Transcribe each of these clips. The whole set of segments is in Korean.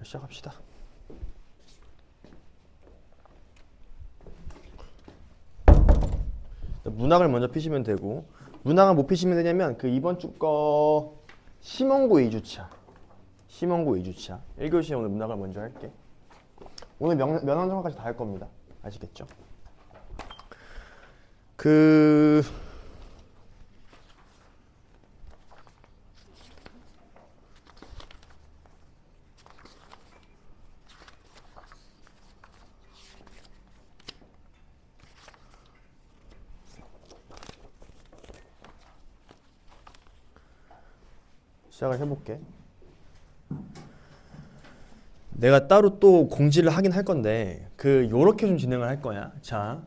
시작합시다. 문항을 먼저 피시면 되고, 문항을 못 피시면 되냐면 그 이번 주 거 심원고 2주차 1교시에 오늘 문항을 먼저 할게. 오늘 면허정화까지 다 할 겁니다. 아시겠죠? 시작을 해볼게. 내가 따로 또 공지를 하긴 할 건데 요렇게 좀 진행을 할 거야. 자,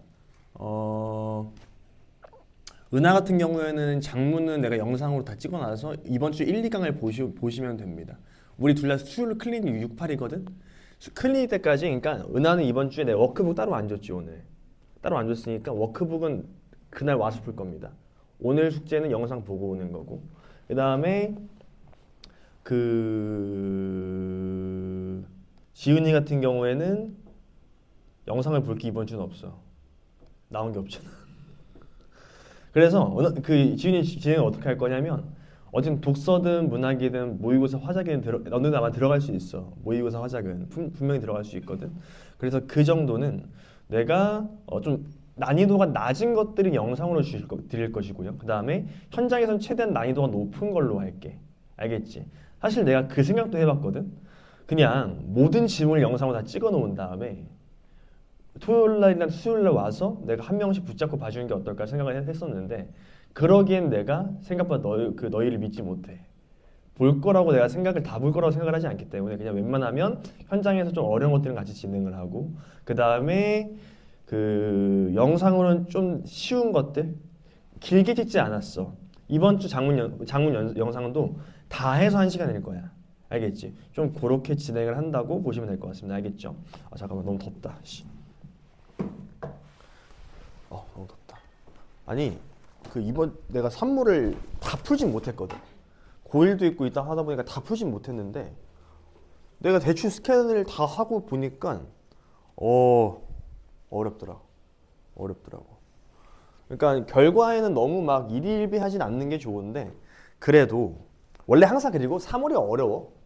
은하 같은 경우에는 장문은 내가 영상으로 다 찍어놔서 이번 주 1, 2강을 보시면 됩니다. 우리 둘 다 수요일 클리닉 6, 8이거든? 클리닉 때까지, 그러니까 은하는 이번 주에 내 워크북 따로 안 줬지. 오늘 따로 안 줬으니까 워크북은 그날 와서 풀 겁니다. 오늘 숙제는 영상 보고 오는 거고, 그 다음에 지은이 같은 경우에는 영상을 볼 게 이번 주는 없어. 나온 게 없잖아. 그래서 지은이는 어떻게 할 거냐면, 어쨌든 독서든 문학이든 모의고사 화작이든 어느 아마 들어갈 수 있어. 모의고사 화작은 분명히 들어갈 수 있거든. 그래서 그 정도는 내가 좀 난이도가 낮은 것들은 영상으로 드릴 것이고요. 그 다음에 현장에서는 최대한 난이도가 높은 걸로 할게. 알겠지? 사실 내가 그 생각도 해봤거든. 그냥 모든 질문을 영상으로 다 찍어 놓은 다음에 토요일날이나 수요일날 와서 내가 한 명씩 붙잡고 봐주는 게 어떨까 생각을 했었는데, 그러기엔 내가 생각보다 너희를 믿지 못해. 볼 거라고 내가 다 볼 거라고 생각을 하지 않기 때문에 그냥 웬만하면 현장에서 좀 어려운 것들은 같이 진행을 하고, 그 다음에 영상으로는 좀 쉬운 것들 길게 찍지 않았어. 이번 주 장문 영상도 다 해서 1시간일 거야. 알겠지? 좀 그렇게 진행을 한다고 보시면 될 것 같습니다. 알겠죠? 잠깐만, 너무 덥다. 너무 덥다. 아니, 이번 내가 산모를 다 풀진 못했거든. 고1도 있고 있다 하다 보니까 다 풀진 못했는데, 내가 대충 스캔을 다 하고 보니까 어렵더라고. 그러니까 결과에는 너무 막 일희일비하진 않는 게 좋은데, 그래도 원래 항상, 그리고 3월이 어려워.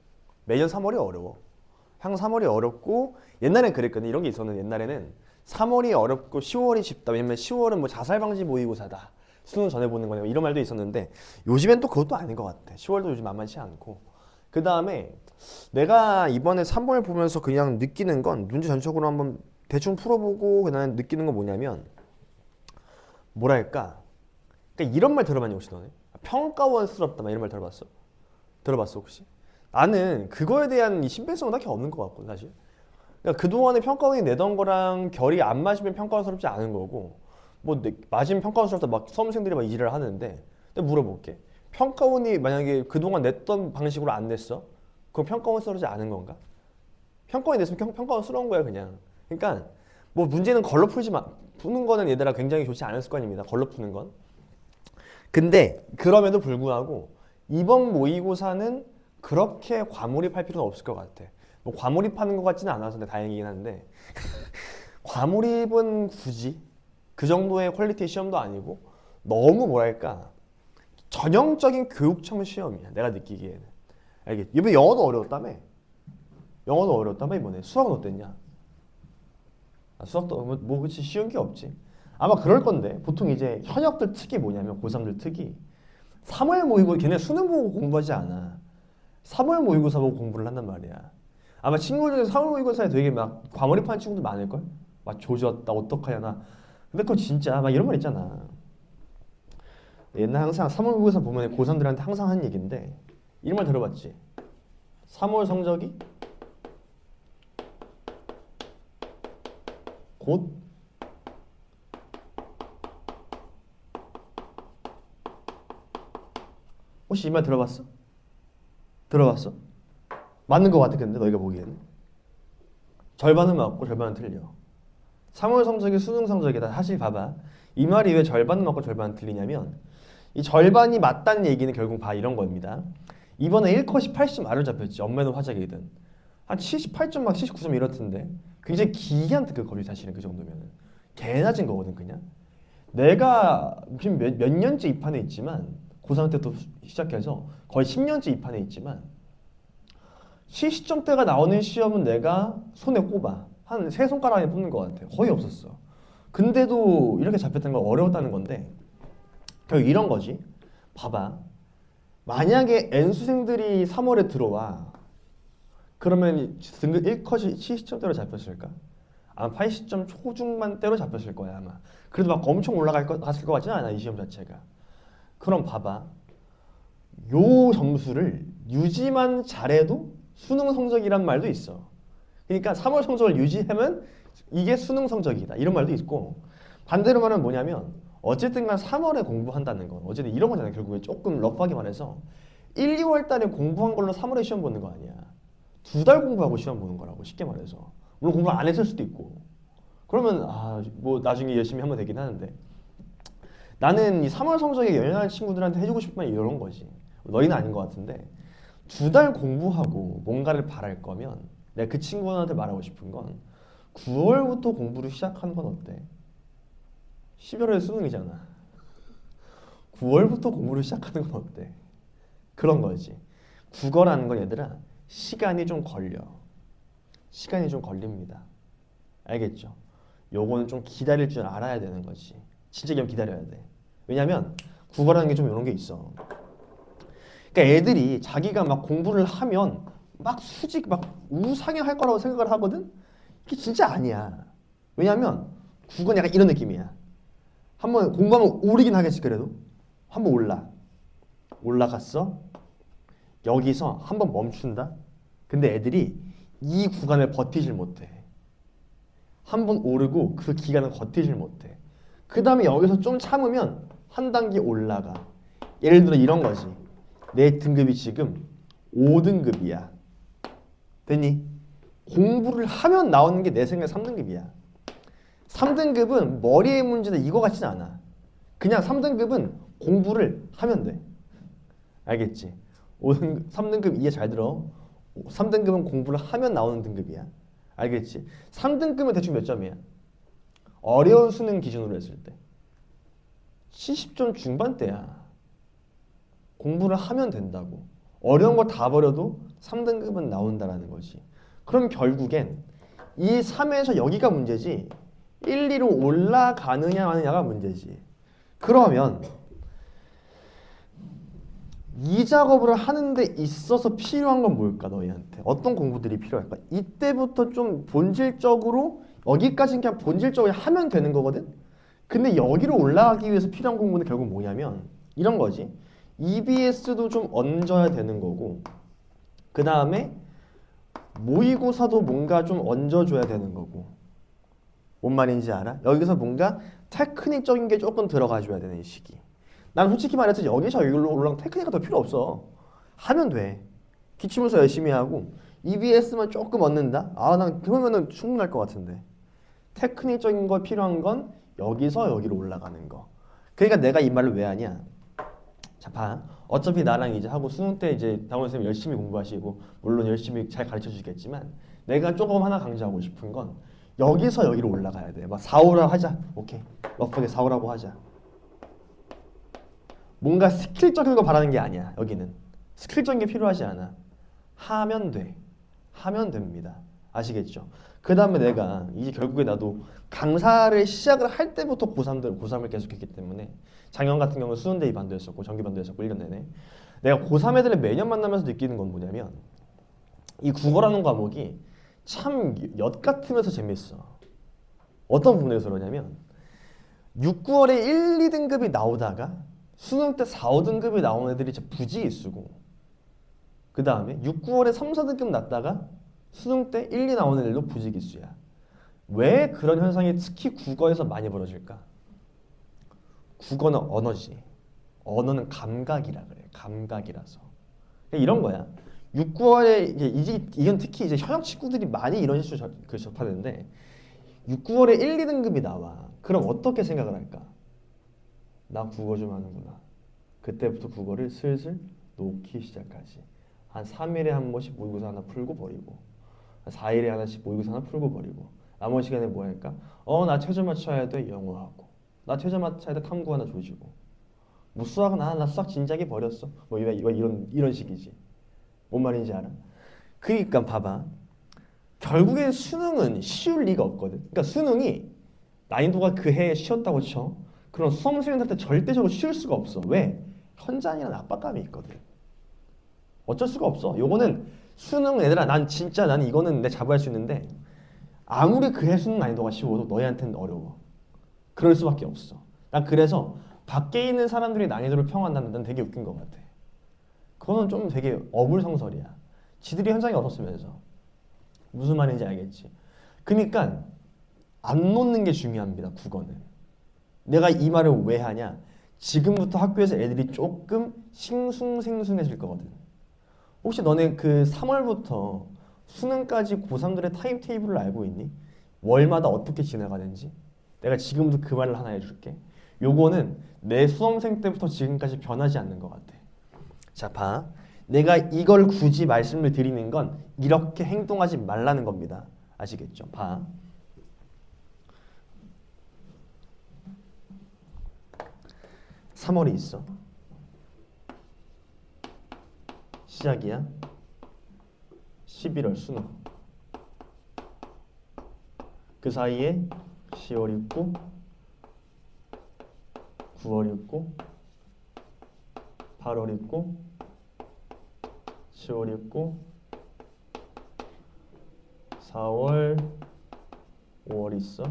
매년 3월이 어려워. 항상 3월이 어렵고, 옛날엔 그랬거든. 이런 게 있었는데, 옛날에는 3월이 어렵고 10월이 쉽다. 왜냐면 10월은 뭐 자살방지 모의고사다, 수능 전에 보는 거냐, 이런 말도 있었는데, 요즘엔 또 그것도 아닌 것 같아. 10월도 요즘 만만치 않고. 그 다음에 내가 이번에 3월 보면서 그냥 느끼는 건, 문제 전적으로 한번 대충 풀어보고 그다음에 느끼는 건 뭐냐면, 뭐랄까, 그러니까 이런 말 들어봤니 혹시 너네? 평가원스럽다, 막 이런 말 들어봤어? 혹시? 나는 그거에 대한 이 신빙성은 딱히 없는 것 같거든, 사실. 그러니까 그동안에 평가원이 내던 거랑 결이 안 맞으면 평가원스럽지 않은 거고, 뭐 맞으면 평가원스럽다 막 수험생들이 막 이지랄 하는데, 근데 물어볼게. 평가원이 만약에 그동안 냈던 방식으로 안 냈어? 그럼 평가원스럽지 않은 건가? 평가원이 냈으면 평가원스러운 거야, 그냥. 그러니까 뭐 문제는 걸러 푸는 거는 얘들아 굉장히 좋지 않을 거 아닙니다. 걸러 푸는 건. 근데 그럼에도 불구하고 이번 모의고사는 그렇게 과몰입할 필요는 없을 것 같아. 뭐 과몰입하는 것 같지는 않아서 다행이긴 한데 과몰입은 굳이 그 정도의 퀄리티 시험도 아니고, 너무 뭐랄까 전형적인 교육청 시험이야, 내가 느끼기에는. 알겠지? 이번에 영어도 어려웠다며? 이번에. 수학은 어땠냐? 수학도 뭐 그치, 쉬운 게 없지. 아마 그럴 건데, 보통 이제 현역들 특이 뭐냐면, 고3들 특이 3월 모의고사, 걔네 수능 보고 공부하지 않아. 3월 모의고사 보고 공부를 한단 말이야. 아마 친구들 중에 3월 모의고사에 되게 막 과몰입하는 친구들 많을걸? 막 조졌다, 어떡하냐 나. 근데 그거 진짜 막 이런 말 있잖아. 옛날 항상 3월 모의고사 보면 고3들한테 항상 한 얘기인데, 이런 말 들어봤지? 3월 성적이 곧 혹시 이 말 들어봤어? 맞는 것 같아. 근데 너희가 보기에는 절반은 맞고 절반은 틀려. 3월 성적이 수능 성적이다. 사실 봐봐, 이 말이 왜 절반은 맞고 절반은 틀리냐면, 이 절반이 맞다는 얘기는 결국 이런 겁니다. 이번에 1컷이 80 아래로 잡혔지. 엄매는 화작이든. 한 78점 막 79점 이렇던데 굉장히 기이한 등급거리 사실은 그 정도면은 개 낮은 거거든 그냥. 내가 지금 몇 년째 이 판에 있지만 고3 때부터 시작해서 거의 10년째 이 판에 있지만 70점대가 나오는 시험은 내가 손에 꼽아 한 세 손가락 안에 뽑는 것 같아. 거의 없었어. 근데도 이렇게 잡혔다는 건 어려웠다는 건데 결국 이런 거지. 봐봐. 만약에 N수생들이 3월에 들어와 그러면 등급 1컷이 70점대로 잡혔을까? 아마 80점 초중반대로 잡혔을 거야 아마. 그래도 막 엄청 갔을 것 같지는 않아 이 시험 자체가. 그럼 봐봐. 요 점수를 유지만 잘해도 수능 성적이란 말도 있어. 그러니까 3월 성적을 유지하면 이게 수능 성적이다 이런 말도 있고 반대로 말하면 뭐냐면 어쨌든 간 3월에 공부한다는 건 어쨌든 이런 거잖아요. 결국에 조금 러프하게 말해서 1, 2월 달에 공부한 걸로 3월에 시험 보는 거 아니야. 2달 공부하고 시험 보는 거라고 쉽게 말해서. 물론 공부 안 했을 수도 있고 그러면 뭐 나중에 열심히 하면 되긴 하는데 나는 이 3월 성적에 연연하는 친구들한테 해주고 싶은 말이 이런 거지. 너희는 아닌 것 같은데 2달 공부하고 뭔가를 바랄 거면 내가 그 친구한테 말하고 싶은 건 9월부터 공부를 시작하는 건 어때? 11월에 수능이잖아. 9월부터 공부를 시작하는 건 어때? 그런 거지. 국어라는 건 얘들아 시간이 좀 걸려. 시간이 좀 걸립니다. 알겠죠? 요거는 좀 기다릴 줄 알아야 되는 거지. 진짜 좀 기다려야 돼. 왜냐면 국어라는 게 좀 이런 게 있어. 그러니까 애들이 자기가 막 공부를 하면 막 수직 막 우상향할 거라고 생각을 하거든? 그게 진짜 아니야. 왜냐면 국어는 약간 이런 느낌이야. 한번 공부하면 오르긴 하겠지 그래도. 한번 올라갔어. 여기서 한번 멈춘다. 근데 애들이 이 구간을 버티질 못해. 한번 오르고 그 기간을 버티질 못해. 그 다음에 여기서 좀 참으면 한 단계 올라가. 예를 들어 이런 거지. 내 등급이 지금 5등급이야. 됐니? 공부를 하면 나오는 게 내 생각에 3등급이야. 3등급은 머리의 문제다 이거 같진 않아. 그냥 3등급은 공부를 하면 돼. 알겠지? 3등급 이해 잘 들어. 3등급은 공부를 하면 나오는 등급이야. 알겠지? 3등급은 대충 몇 점이야? 어려운 수능 기준으로 했을 때 70점 중반대야. 공부를 하면 된다고. 어려운 거 다 버려도 3등급은 나온다라는 거지. 그럼 결국엔 이 3에서 여기가 문제지 1, 2로 올라가느냐 마느냐가 문제지. 그러면 이 작업을 하는 데 있어서 필요한 건 뭘까 너희한테? 어떤 공부들이 필요할까? 이때부터 좀 본질적으로 여기까지는 그냥 본질적으로 하면 되는 거거든? 근데 여기로 올라가기 위해서 필요한 공부는 결국 뭐냐면 이런 거지. EBS도 좀 얹어야 되는 거고 그 다음에 모의고사도 뭔가 좀 얹어줘야 되는 거고 뭔 말인지 알아? 여기서 뭔가 테크닉적인 게 조금 들어가줘야 되는 이 시기. 난 솔직히 말해서 여기서 여기로 올라가면 테크닉이 더 필요 없어. 하면 돼. 기출문서 열심히 하고 EBS만 조금 얻는다? 난 그러면은 충분할 것 같은데. 테크닉적인 거 필요한 건 여기서 여기로 올라가는 거. 그러니까 내가 이 말을 왜 하냐? 자, 봐. 어차피 나랑 이제 하고 수능 때 이제 당원 선생님 열심히 공부하시고 물론 열심히 잘 가르쳐 주시겠지만 내가 조금 하나 강조하고 싶은 건 여기서 여기로 올라가야 돼. 막 4, 5라고 하자. 오케이. 러프하게 4, 5라고 하자. 뭔가 스킬적인 거 바라는 게 아니야. 여기는. 스킬적인 게 필요하지 않아. 하면 돼. 하면 됩니다. 아시겠죠? 그 다음에 내가 이제 결국에 나도 강사를 시작을 할 때부터 고3을 계속했기 때문에 작년 같은 경우는 수능대비 반도였었고 정기반도였었고 1년 내내 내가 고3 애들을 매년 만나면서 느끼는 건 뭐냐면 이 국어라는 과목이 참 엿 같으면서 재밌어. 어떤 부분에서 그러냐면 6, 9월에 1, 2등급이 나오다가 수능 때 4, 5등급이 나온 애들이 진짜 부지기수고 그 다음에 6, 9월에 3, 4등급 났다가 수능 때 1, 2 나오는 애들도 부지기수야. 왜 그런 현상이 특히 국어에서 많이 벌어질까? 국어는 언어지. 언어는 감각이라 그래. 감각이라서. 이런 거야. 6, 9월에 이건 특히 이제 현역 친구들이 많이 이런 실수 접하는데 6, 9월에 1, 2등급이 나와. 그럼 어떻게 생각을 할까? 나 국어 좀 하는구나. 그때부터 국어를 슬슬 놓기 시작하지. 한 3일에 한 번씩 모의고사 하나 풀고 버리고 4일에 하나씩 모의고사 하나 풀고 버리고 나머지 시간에 뭐 할까? 나 최저 맞춰야 돼 영어하고 나 최저 맞춰야 돼 탐구 하나 조지고 뭐 수학은 나 수학 진작에 버렸어 뭐 이런 식이지. 뭔 말인지 알아? 그러니까 봐봐. 결국엔 수능은 쉬울 리가 없거든. 그러니까 수능이 난이도가 그 해에 쉬웠다고 쳐. 그럼 수험생들한테 절대적으로 쉬울 수가 없어. 왜? 현장이라는 압박감이 있거든. 어쩔 수가 없어. 요거는 수능 얘들아 난 이거는 내 자부할 수 있는데 아무리 그 해 수능 난이도가 쉬워도 너희한테는 어려워. 그럴 수밖에 없어. 난 그래서 밖에 있는 사람들이 난이도를 평한다는 난 되게 웃긴 것 같아. 그거는 좀 되게 어불성설이야. 지들이 현장에 없었으면서. 무슨 말인지 알겠지? 그러니까 안 놓는 게 중요합니다. 국어는. 내가 이 말을 왜 하냐? 지금부터 학교에서 애들이 조금 싱숭생숭해질 거거든. 혹시 너네 그 3월부터 수능까지 고3들의 타임테이블을 알고 있니? 월마다 어떻게 지나가는지? 내가 지금부터 그 말을 하나 해줄게. 요거는 내 수험생 때부터 지금까지 변하지 않는 것 같아. 자, 봐. 내가 이걸 굳이 말씀을 드리는 건 이렇게 행동하지 말라는 겁니다. 아시겠죠? 봐. 3월이 있어. 시작이야. 11월 수능. 그 사이에 10월 있고 9월 있고 8월 있고 10월 있고 4월 5월 있어.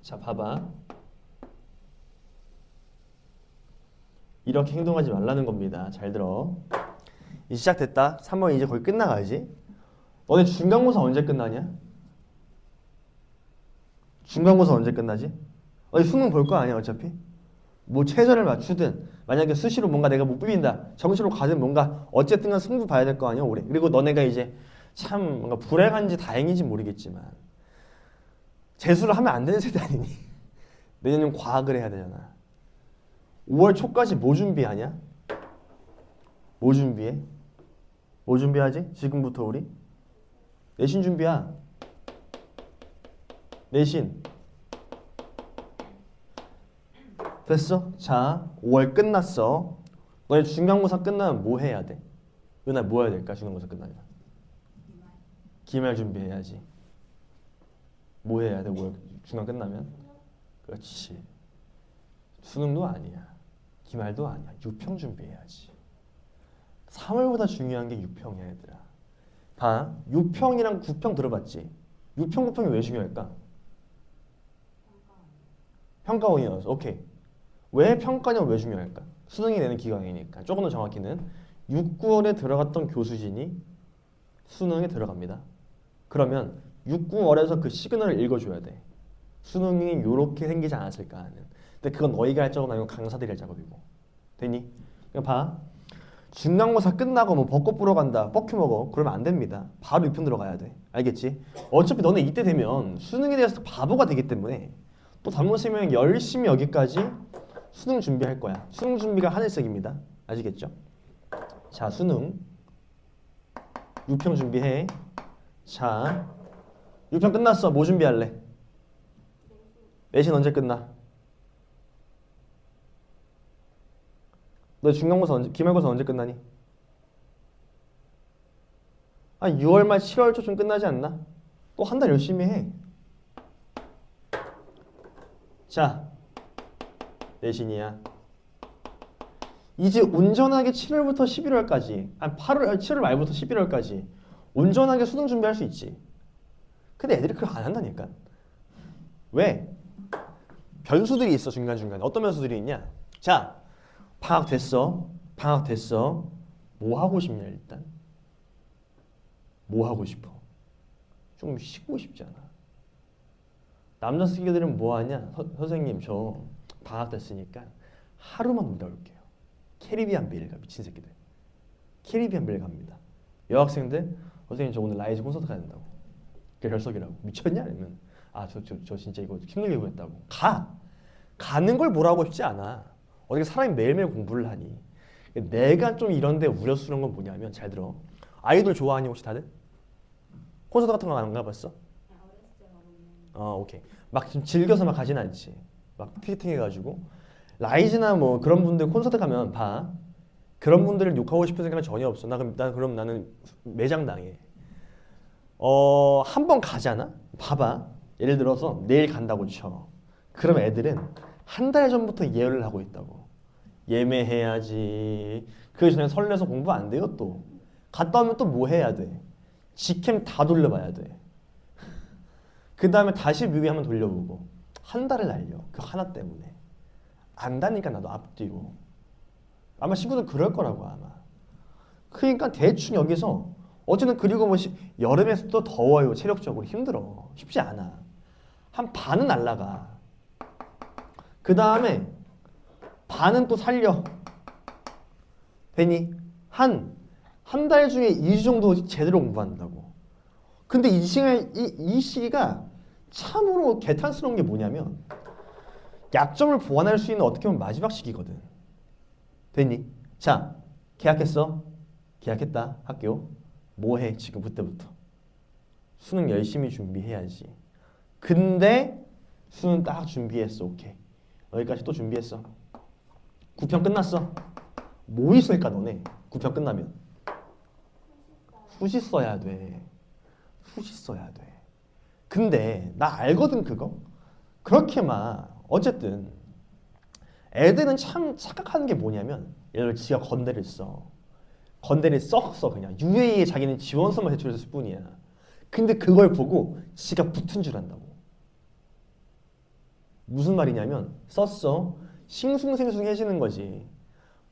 자, 봐봐. 이렇게 행동하지 말라는 겁니다. 잘 들어. 이제 시작됐다. 3월 이제 거의 끝나가야지. 너네 중간고사 언제 끝나냐? 중간고사 언제 끝나지? 너희 수능 볼 거 아니야 어차피? 뭐 최저를 맞추든 만약에 수시로 뭔가 내가 못 비빈다 정시로 가든 뭔가 어쨌든 간 승부 봐야 될 거 아니야 올해. 그리고 너네가 이제 참 뭔가 불행한지 다행인지 모르겠지만 재수를 하면 안 되는 세대 아니니? 내년엔 과학을 해야 되잖아. 5월 초까지 뭐 준비하냐? 뭐 준비해? 뭐 준비하지? 지금부터 우리? 내신 준비야. 내신. 됐어? 자, 5월 끝났어. 너네 중간고사 끝나면 뭐 해야 돼? 은하 뭐 해야 될까? 중간고사 끝나면 기말 준비해야지. 뭐 해야 돼? 5월 중간 끝나면? 그렇지. 수능도 아니야. 기말도 아니야. 유평 준비해야지. 3월보다 중요한 게 유평이야 얘들아. 봐. 유평이랑 구평 들어봤지? 유평, 구평이 왜 중요할까? 평가원이어서. 오케이. 왜 평가냐고 왜 중요할까? 수능이 내는 기간이니까. 조금 더 정확히는 6, 9월에 들어갔던 교수진이 수능에 들어갑니다. 그러면 6, 9월에서 그 시그널을 읽어줘야 돼. 수능이 이렇게 생기지 않았을까 하는. 근데 그건 너희가 할 작업은 아니고 강사들이 할 작업이고. 되니? 그냥 봐. 중간고사 끝나고 뭐 벚꽃 보러 간다, 뻑큐 먹어. 그러면 안 됩니다. 바로 유평 들어가야 돼. 알겠지? 어차피 너네 이때 되면 수능에 대해서 바보가 되기 때문에 또 담임선생님이 열심히 여기까지 수능 준비할 거야. 수능 준비가 하늘색입니다. 아시겠죠? 자, 수능. 유평 준비해. 자, 유평 끝났어. 뭐 준비할래? 내신 언제 끝나? 너 중간고사 언제, 기말고사 언제 끝나니? 6월 말 7월 초쯤 끝나지 않나? 또 한 달 열심히 해. 자, 내신이야. 이제 온전하게 7월부터 11월까지, 7월 말부터 11월까지 온전하게 수능 준비할 수 있지. 근데 애들이 그걸 안 한다니까. 왜? 변수들이 있어 중간중간에. 어떤 변수들이 있냐? 자, 방학 됐어. 방학 됐어. 뭐 하고 싶냐 일단? 뭐 하고 싶어? 좀 쉬고 싶지 않아? 남자 새끼들은 뭐 하냐? 선생님 저 방학 됐으니까 하루만 놀다 올게요. 캐리비안 베일 가. 미친 새끼들. 캐리비안 베일 갑니다. 여학생들 선생님 저 오늘 라이즈 콘서트 가야 된다고. 그게 결석이라고. 미쳤냐? 아니면 저 진짜 이거 힘들게 구했다고. 가는 걸 뭐라고 싶지 않아. 어떻게 사람이 매일매일 공부를 하니. 내가 좀 이런데 우려스러운 건 뭐냐면 잘 들어. 아이돌 좋아하니 혹시 다들? 콘서트 같은 거 안 가봤어? 오케이. 막 좀 즐겨서 막 가진 않지. 막 티켓팅 해가지고 라이즈나 뭐 그런 분들 콘서트 가면 봐. 그런 분들을 욕하고 싶은 생각은 전혀 없어. 그럼 나는 매장 당해. 한 번 가잖아? 봐봐. 예를 들어서 내일 간다고 쳐. 그럼 애들은 한 달 전부터 예열을 하고 있다고. 예매해야지. 그 전에 설레서 공부 안 돼요 또. 갔다 오면 또 뭐 해야 돼? 직캠 다 돌려봐야 돼. 그 다음에 다시 뮤비 한번 돌려보고 한 달을 날려. 그 하나 때문에. 안다니까 나도 앞뒤로. 아마 친구들 그럴 거라고 아마. 그러니까 대충 여기서 어쨌든 그리고 뭐 여름에서 또 더워요. 체력적으로 힘들어. 쉽지 않아. 한 반은 날라가. 그 다음에 반은 또 살려. 되니? 한 달 중에 2주 정도 제대로 공부한다고. 근데 이 시기가 참으로 개탄스러운 게 뭐냐면 약점을 보완할 수 있는 어떻게 보면 마지막 시기거든. 됐니? 자, 계약했어? 계약했다. 학교. 뭐 해? 지금 그때부터. 수능 열심히 준비해야지. 근데 수능 딱 준비했어. 오케이. 여기까지 또 준비했어. 9편 끝났어. 뭐 있을까 너네? 9편 끝나면. 수시 써야 돼. 수시 써야 돼. 근데 나 알거든 그거. 그렇게 막 어쨌든 애들은 참 착각하는 게 뭐냐면 예를 들어 지가 건대를 써. 건대를 썩써 그냥 UA에 자기는 지원서만 제출했을 뿐이야. 근데 그걸 보고 지가 붙은 줄 안다고. 무슨 말이냐면 썼어. 싱숭생숭해지는 거지.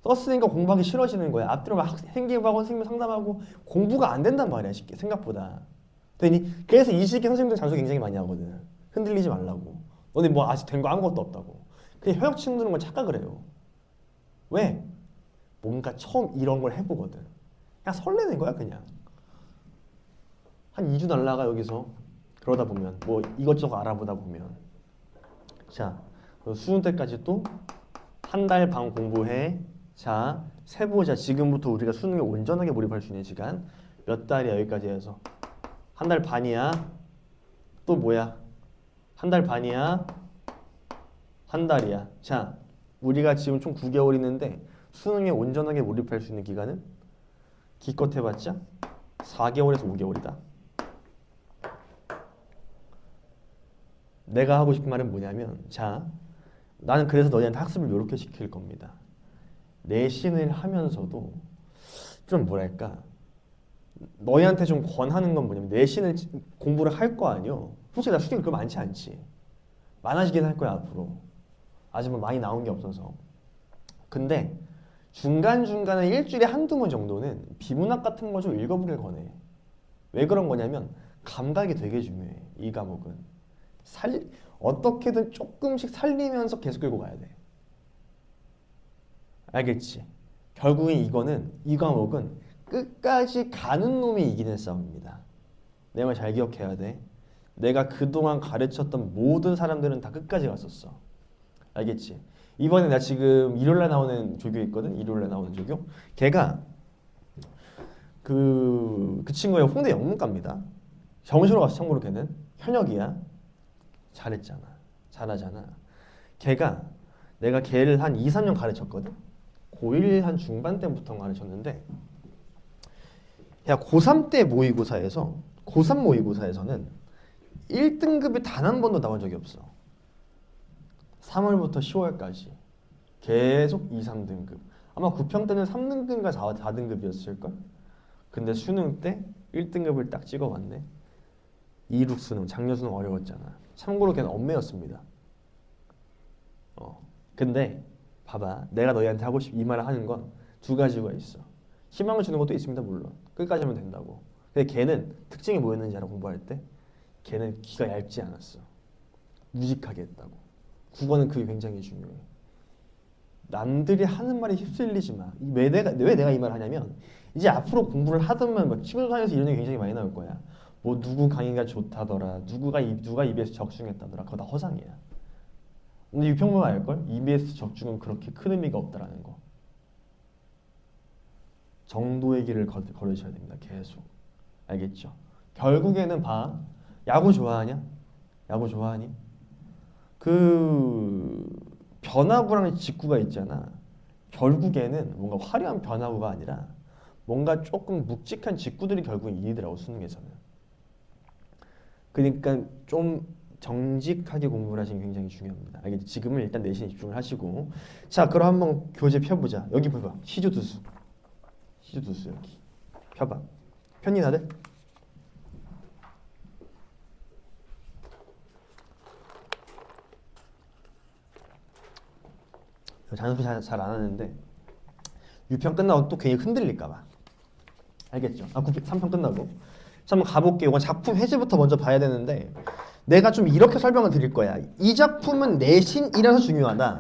썼으니까 공부하기 싫어지는 거야. 앞뒤로 막 생기부하고 선생님 상담하고 공부가 안 된단 말이야. 쉽게 생각보다. 되니? 그래서 이 시기에 선생님들 장소 굉장히 많이 하거든. 흔들리지 말라고. 너네 뭐 아직 된 거 아무것도 없다고. 그냥 협약 친구들은 걸 착각을 해요. 왜? 뭔가 처음 이런 걸 해보거든. 그냥 설레는 거야 그냥. 한 2주 날라가 여기서. 그러다 보면 뭐 이것저것 알아보다 보면. 자, 수능 때까지 또 한 달 반 공부해. 자, 세보자. 지금부터 우리가 수능에 온전하게 몰입할 수 있는 시간 몇 달이야 여기까지 해서. 한 달 반이야. 또 뭐야? 한 달 반이야. 한 달이야. 자, 우리가 지금 총 9개월 있는데 수능에 온전하게 몰입할 수 있는 기간은 기껏 해봤자 4개월에서 5개월이다. 내가 하고 싶은 말은 뭐냐면 자, 나는 그래서 너희한테 학습을 이렇게 시킬 겁니다. 내신을 하면서도 좀 뭐랄까 너희한테 좀 권하는 건 뭐냐면 내신을 공부를 할 거 아니요. 솔직히 나 수능 그거 많지 않지. 많아지긴 할 거야 앞으로. 아직 뭐 많이 나온 게 없어서. 근데 중간중간에 일주일에 한두 번 정도는 비문학 같은 거 좀 읽어보길 권해. 왜 그런 거냐면 감각이 되게 중요해. 이 과목은. 어떻게든 조금씩 살리면서 계속 끌고 가야 돼. 알겠지? 결국엔 이 과목은 끝까지 가는 놈이 이기는 싸움입니다. 내 말 잘 기억해야 돼. 내가 그동안 가르쳤던 모든 사람들은 다 끝까지 갔었어. 알겠지? 이번에 나 지금 일요일날 나오는 조교 있거든? 일요일날 나오는 조교? 걔가 그 친구가 홍대 영문과입니다. 정시로 가서 참고로 걔는 현역이야. 잘했잖아. 잘하잖아. 내가 걔를 한 2, 3년 가르쳤거든? 고1 한 중반 때부터 가르쳤는데 야 고3 때 모의고사에서 고3 모의고사에서는 1등급이 단 한 번도 나온 적이 없어. 3월부터 10월까지 계속 2, 3등급. 아마 9평 때는 3등급인가 4등급이었을걸? 근데 수능 때 1등급을 딱 찍어왔네. 2룩 수능, 작년 수능 어려웠잖아. 참고로 걔는 엄매였습니다. 근데 봐봐. 내가 너희한테 하고 싶 이 말을 하는 건 두 가지가 있어. 희망을 주는 것도 있습니다. 물론. 끝까지 하면 된다고. 근데 걔는 특징이 뭐였는지 알아 공부할 때? 걔는 귀가 얇지 않았어. 무직하게 했다고. 국어는 그게 굉장히 중요해. 남들이 하는 말에 휩쓸리지 마. 왜 내가 이 말을 하냐면 이제 앞으로 공부를 하더만 뭐 친구 사이에서 이런 얘기 굉장히 많이 나올 거야. 뭐 누구 강의가 좋다더라. 누가 EBS 적중했다더라. 그거 다 허상이야. 근데 유평범 알걸? EBS 적중은 그렇게 큰 의미가 없다라는 거. 정도의 길을 걸으셔야 됩니다. 계속. 알겠죠? 결국에는 봐. 야구 좋아하냐? 야구 좋아하니? 그 변화구라는 직구가 있잖아. 결국에는 뭔가 화려한 변화구가 아니라 뭔가 조금 묵직한 직구들이 결국은 이기더라고 수능에서는. 그러니까 좀 정직하게 공부를 하시는 게 굉장히 중요합니다. 알겠지? 지금은 일단 내신에 집중을 하시고. 자, 그럼 한번 교재 펴보자. 여기 봐봐. 시조두수. 시조두수 여기. 펴봐. 폈니 다들? 잔수 잘 안 하는데 유편 끝나고 또 괜히 흔들릴까 봐. 알겠죠? 3편 끝나고. 자, 한번 가볼게요. 이건 작품 해제부터 먼저 봐야 되는데 내가 좀 이렇게 설명을 드릴 거야. 이 작품은 내신이라서 중요하다.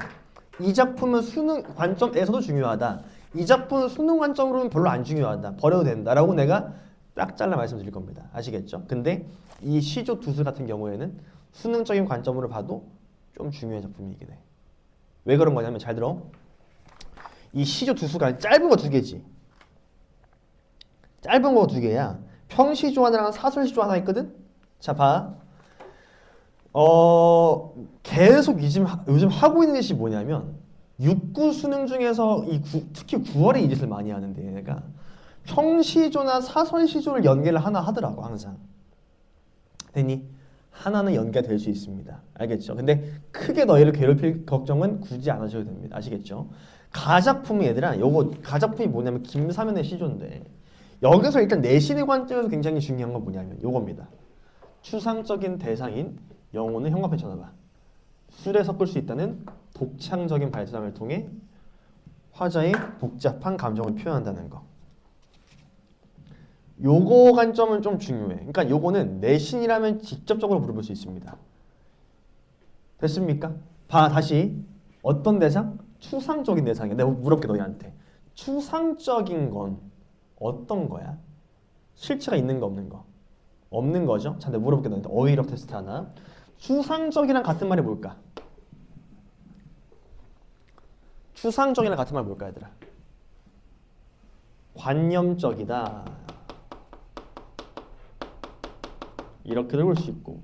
이 작품은 수능 관점에서도 중요하다. 이 작품은 수능 관점으로는 별로 안 중요하다. 버려도 된다라고 내가 딱 잘라 말씀드릴 겁니다. 아시겠죠? 근데 이 시조 두수 같은 경우에는 수능적인 관점으로 봐도 좀 중요한 작품이긴 해. 왜 그런 거냐면 잘 들어. 이 시조 두수가 짧은 거 두 개지. 짧은 거 두 개야. 평시조 하나랑 사설시조 하나 있거든. 자, 봐. 계속 요즘 하고 있는 짓이 뭐냐면 6구 수능 중에서 특히 9월에 이 짓을 많이 하는데 얘네가 평시조나 사설시조를 연계를 하나 하더라고 항상. 됐니? 하나는 연계될 수 있습니다. 알겠죠? 근데 크게 너희를 괴롭힐 걱정은 굳이 안 하셔도 됩니다. 아시겠죠? 가작품이 얘들아, 요거 가작품이 뭐냐면 김사면의 시조인데 여기서 일단 내신의 관점에서 굉장히 중요한 건 뭐냐면 요겁니다. 추상적인 대상인 영혼을 형광펜 쳐놔봐. 술에 섞을 수 있다는 독창적인 발상을 통해 화자의 복잡한 감정을 표현한다는 거. 요거 관점은 좀 중요해. 그러니까 요거는 내신이라면 직접적으로 물어볼 수 있습니다. 됐습니까? 봐, 다시. 어떤 대상? 추상적인 대상이야. 내가 물어볼게 너희한테. 추상적인 건 어떤 거야? 실체가 있는 거 없는 거? 없는 거죠? 자, 내가 물어볼게 너희한테. 어휘력 테스트 하나. 추상적이랑 같은 말이 뭘까? 추상적이랑 같은 말 뭘까 얘들아? 관념적이다. 이렇게도 볼 수 있고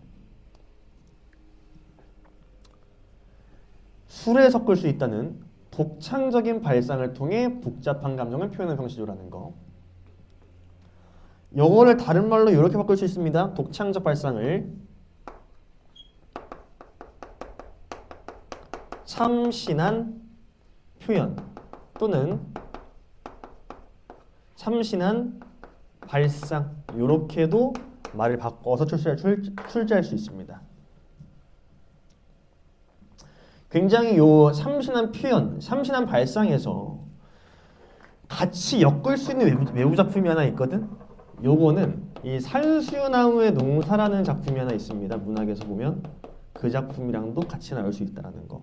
술에 섞을 수 있다는 독창적인 발상을 통해 복잡한 감정을 표현하는 형식이라는 거. 영어를 다른 말로 이렇게 바꿀 수 있습니다. 독창적 발상을 참신한 표현 또는 참신한 발상 이렇게도 말을 바꿔서 출제할 수 있습니다. 굉장히 요 참신한 표현, 참신한 발상에서 같이 엮을 수 있는 외부 작품이 하나 있거든. 요거는 이 산수나무의 농사라는 작품이 하나 있습니다. 문학에서 보면 그 작품이랑도 같이 나올 수 있다는 거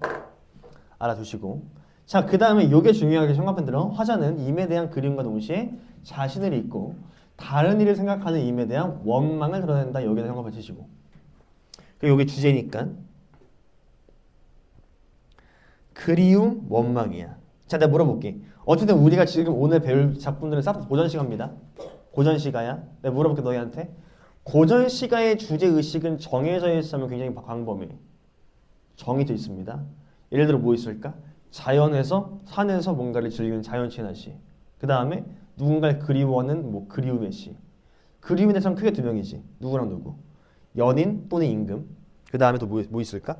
알아두시고. 자, 그 다음에 요게 중요하게 생각하면 들어. 화자는 임에 대한 그림과 동시에 자신을 잊고 다른 일을 생각하는 임에 대한 원망을 드러낸다. 여기다 생각해 주시고. 요게 주제니까 그리움, 원망이야. 자, 내가 물어볼게. 어쨌든 우리가 지금 오늘 배울 작품들은 싹 다 고전시가입니다. 고전시가야. 내가 물어볼게 너희한테. 고전시가의 주제의식은 정해져 있으면 굉장히 광범위해. 정해져 있습니다. 예를 들어 뭐 있을까? 자연에서 산에서 뭔가를 즐기는 자연친화 시. 그 다음에 누군가를 그리워하는 뭐 그리움의 시. 그리움에 대해서는 크게 두 명이지. 누구랑 누구? 연인 또는 임금. 그 다음에 또 뭐 있을까?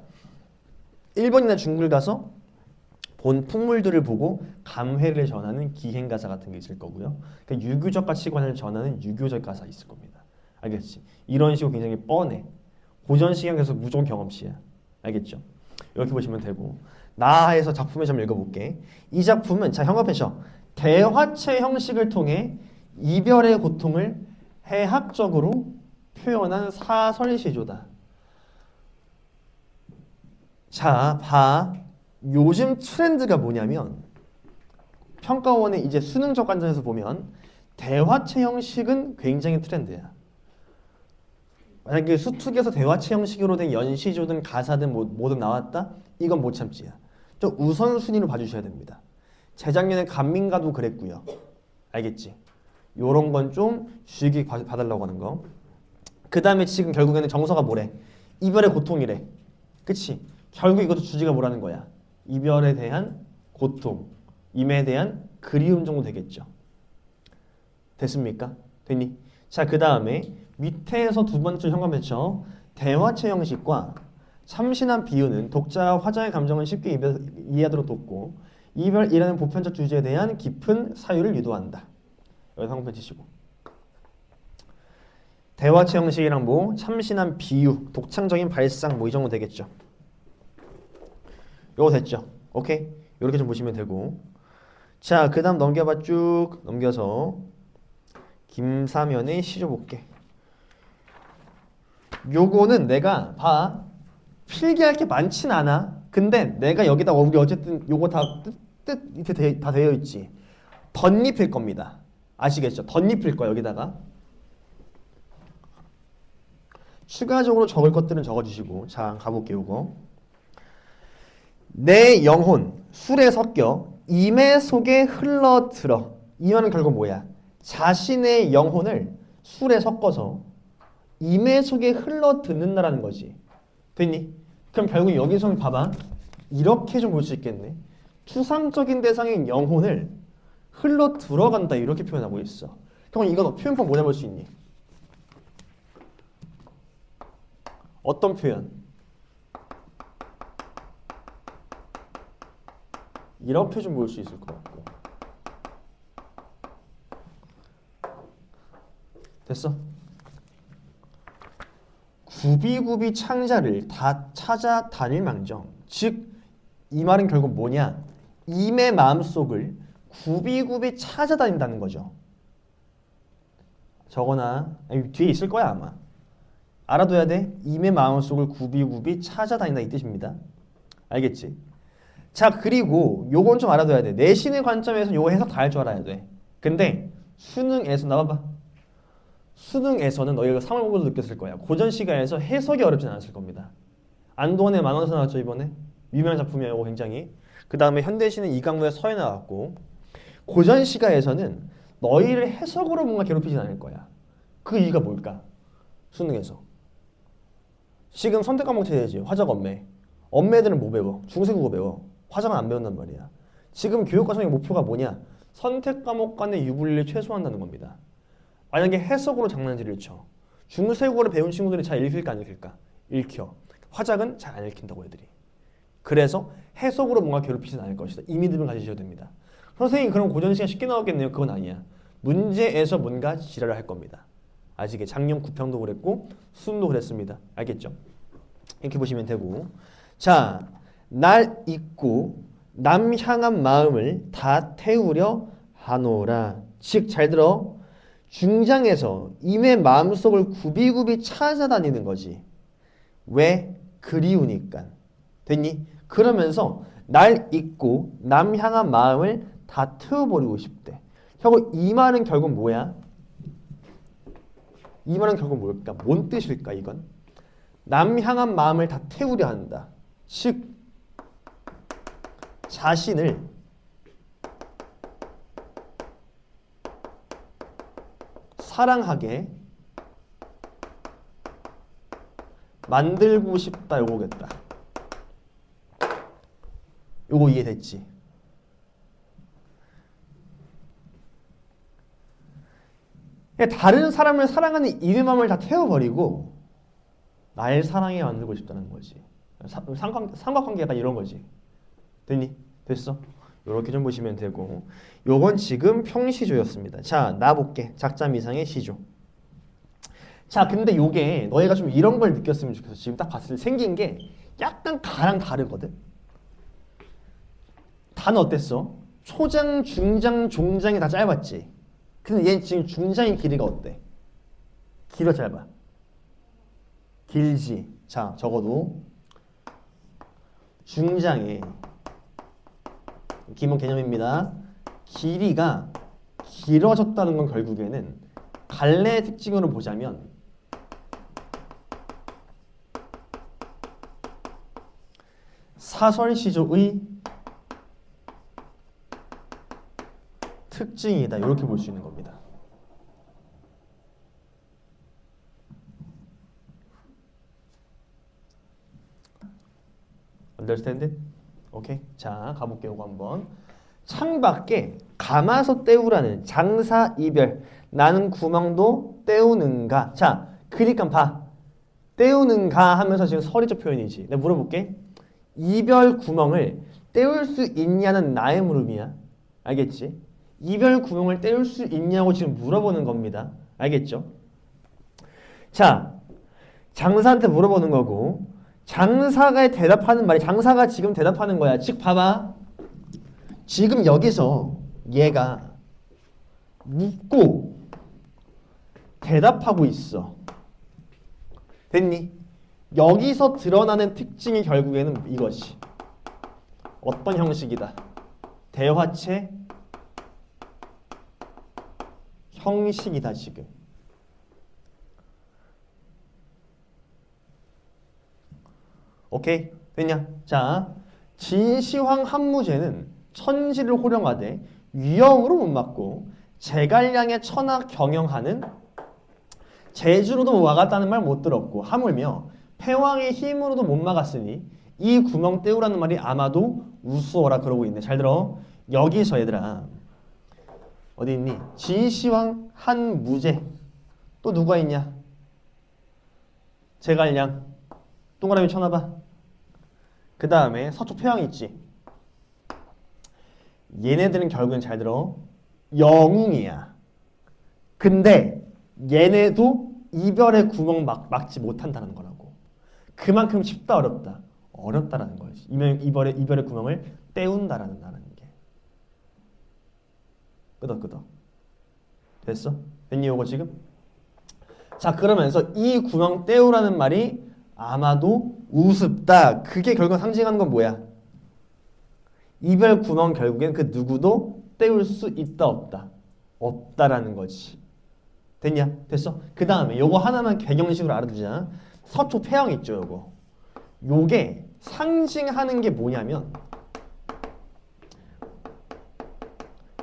일본이나 중국을 가서 본 풍물들을 보고 감회를 전하는 기행가사 같은 게 있을 거고요. 그러니까 유교적 가치관을 전하는 유교적 가사 있을 겁니다. 알겠지? 이런 식으로 굉장히 뻔해. 고전 시간에서 무조건 경험시야. 알겠죠? 이렇게 보시면 되고. 나아해서 작품을 좀 읽어볼게. 이 작품은 자 형광펜 대화체 형식을 통해 이별의 고통을 해학적으로 표현한 사설시조다. 자, 봐. 요즘 트렌드가 뭐냐면 평가원의 이제 수능적 관점에서 보면 대화체 형식은 굉장히 트렌드야. 만약에 수특에서 대화체 형식으로 된 연시조든 가사든 뭐든 나왔다? 이건 못 참지야. 좀 우선순위로 봐주셔야 됩니다. 재작년에 간민가도 그랬고요. 알겠지? 요런 건 좀 주의 봐달라고 하는 거. 그 다음에 지금 결국에는 정서가 뭐래? 이별의 고통이래. 그치? 결국 이것도 주제가 뭐라는 거야? 이별에 대한 고통, 임에 대한 그리움 정도 되겠죠. 됐습니까? 됐니? 자, 그 다음에 밑에서 두 번째 현관배쳐 대화체 형식과 참신한 비유는 독자와 화자의 감정을 쉽게 이해하도록 돕고 이별이라는 보편적 주제에 대한 깊은 사유를 유도한다. 여기서 한번 펼치시고 대화체 형식이랑 뭐 참신한 비유, 독창적인 발상 뭐 이 정도 되겠죠. 요거 됐죠? 오케이? 이렇게 좀 보시면 되고 자, 그 다음 넘겨봐 쭉 넘겨서 김사면의 시조 볼게. 요거는 내가 봐 필기할 게 많진 않아. 근데 내가 여기다 우리 어쨌든 요거 다 뜻 밑에 다 되어 있지. 덧입힐 겁니다. 아시겠죠? 덧입힐 거야 여기다가. 추가적으로 적을 것들은 적어주시고 자 가볼게요. 요거 내 영혼 술에 섞여 임의 속에 흘러들어. 이 말은 결국 뭐야? 자신의 영혼을 술에 섞어서 임의 속에 흘러듣는다라는 거지. 됐니? 그럼 결국 여기서 봐봐. 이렇게 좀 볼 수 있겠네. 추상적인 대상인 영혼을 흘러 들어간다 이렇게 표현하고 있어. 그럼 이거 표현법 뭐 잡을 수 있니? 어떤 표현? 이렇게 좀 볼 수 있을 것 같고. 됐어? 구비구비 창자를 다 찾아다닐 망정. 즉 이 말은 결국 뭐냐? 임의 마음속을 구비구비 찾아다닌다는 거죠. 저거나 아니, 뒤에 있을 거야 아마. 알아둬야 돼. 임의 마음속을 구비구비 찾아다닌다 이 뜻입니다. 알겠지? 자 그리고 요건 좀 알아둬야 돼. 내신의 관점에서 요거 해석 다 할 줄 알아야 돼. 근데 수능에서 나와봐. 수능에서는 너희가 3월 보고도 느꼈을 거야. 고전 시간에서 해석이 어렵진 않았을 겁니다. 안도원의 만원서 나왔죠 이번에. 유명한 작품이에요. 이거 굉장히. 그 다음에 현대시는 이강무의 서예 나왔고 고전 시가에서는 너희를 해석으로 뭔가 괴롭히진 않을 거야. 그 이유가 뭘까? 수능에서. 지금 선택 과목 체제지. 화작 엄매. 엄매들은 뭐 배워? 중세국어 배워. 화작은 안 배운단 말이야. 지금 교육과정의 목표가 뭐냐? 선택 과목 간의 유불리를 최소화한다는 겁니다. 만약에 해석으로 장난질을 쳐. 중세국어를 배운 친구들이 잘 읽힐까 안 읽힐까? 읽혀. 화작은 잘 안 읽힌다고 애들이. 그래서 해석으로 뭔가 괴롭히진 않을 것이다. 이 믿음을 가지셔야 됩니다. 선생님 그럼 고전 시간 쉽게 나오겠네요. 그건 아니야. 문제에서 뭔가 지랄을 할 겁니다. 아시게 작년 구평도 그랬고 수능도 그랬습니다. 알겠죠? 이렇게 보시면 되고 자, 날 잊고 남 향한 마음을 다 태우려 하노라. 즉 잘 들어. 중장에서 임의 마음속을 구비구비 찾아다니는 거지. 왜? 그리우니까. 됐니? 그러면서 날 잊고 남 향한 마음을 다 태워버리고 싶대. 결국 이 말은 결국 뭐야? 이 말은 결국 뭘까? 뭔 뜻일까 이건? 남 향한 마음을 다 태우려 한다. 즉 자신을 사랑하게 만들고 싶다 요거겠다. 요거 이해됐지? 다른 사람을 사랑하는 이 마음을 다 태워버리고 날 사랑해 만들고 싶다는 거지. 삼각관계가 약간 이런 거지. 됐니? 됐어? 요렇게 좀 보시면 되고 요건 지금 평시조였습니다. 자, 나 볼게. 작자미상의 시조. 자, 근데 요게 너희가 좀 이런 걸 느꼈으면 좋겠어. 지금 딱 봤을 때 생긴 게 약간 가랑 다르거든. 단어 어땠어? 초장, 중장, 종장이 다 짧았지. 근데 얘 지금 중장의 길이가 어때? 길어 짧아? 길지. 자, 적어도 중장의 기본 개념입니다. 길이가 길어졌다는 건 결국에는 갈래의 특징으로 보자면 사설시조의 특징이다. 이렇게 볼 수 있는 겁니다. Understand? 오케이. 자, 가볼게요. 이거 한번. 창밖에 감아서 때우라는 장사 이별. 나는 구멍도 때우는가. 자, 그니까 봐. 때우는가 하면서 지금 서리적 표현이지. 내가 물어볼게. 이별 구멍을 때울 수 있냐는 나의 물음이야. 알겠지? 이별 구멍을 때울 수 있냐고 지금 물어보는 겁니다. 알겠죠? 자, 장사한테 물어보는 거고 장사가 대답하는 말이 장사가 지금 대답하는 거야. 즉 봐봐. 지금 여기서 얘가 묻고 대답하고 있어. 됐니? 여기서 드러나는 특징이 결국에는 이것이 어떤 형식이다. 대화체 형식이다 지금. 오케이? 됐냐? 자, 진시황 한무제는 천지를 호령하되 위엄으로 못 막고 제갈량의 천하 경영하는 제주로도 막았다는 말 못 들었고 하물며 패왕의 힘으로도 못 막았으니 이 구멍 때우라는 말이 아마도 우스워라 그러고 있네. 잘 들어. 여기서 얘들아 어디 있니? 진시황 한무제 또 누가 있냐? 제갈량 동그라미 쳐놔봐. 그 다음에 서쪽 패왕이 있지. 얘네들은 결국엔 잘 들어 영웅이야. 근데 얘네도 이별의 구멍 막지 못한다는 거라고. 그만큼 쉽다 어렵다? 어렵다라는 거지. 이별의 구멍을 때운다라는 게. 끄덕끄덕. 됐어? 됐니 요거 지금? 자, 그러면서 이 구멍 때우라는 말이 아마도 우습다. 그게 결국 상징하는 건 뭐야? 이별 구멍 결국엔 그 누구도 때울 수 있다 없다? 없다라는 거지. 됐냐? 됐어? 그 다음에 요거 하나만 개경식으로 알아두자. 서초 패왕 있죠 요거. 요게 상징하는 게 뭐냐면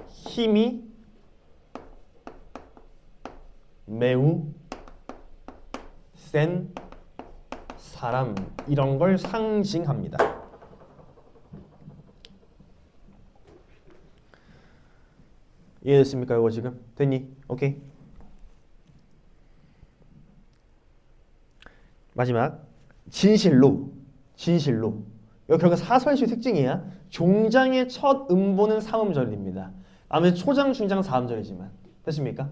힘이 매우 센 사람 이런 걸 상징합니다. 이해됐습니까? 이거 지금? 됐니? 오케이. 마지막 진실로 이거 결국 사설시 특징이야. 종장의 첫 음보는 삼음절입니다. 아무래도 초장, 중장, 사음절이지만 됐습니까?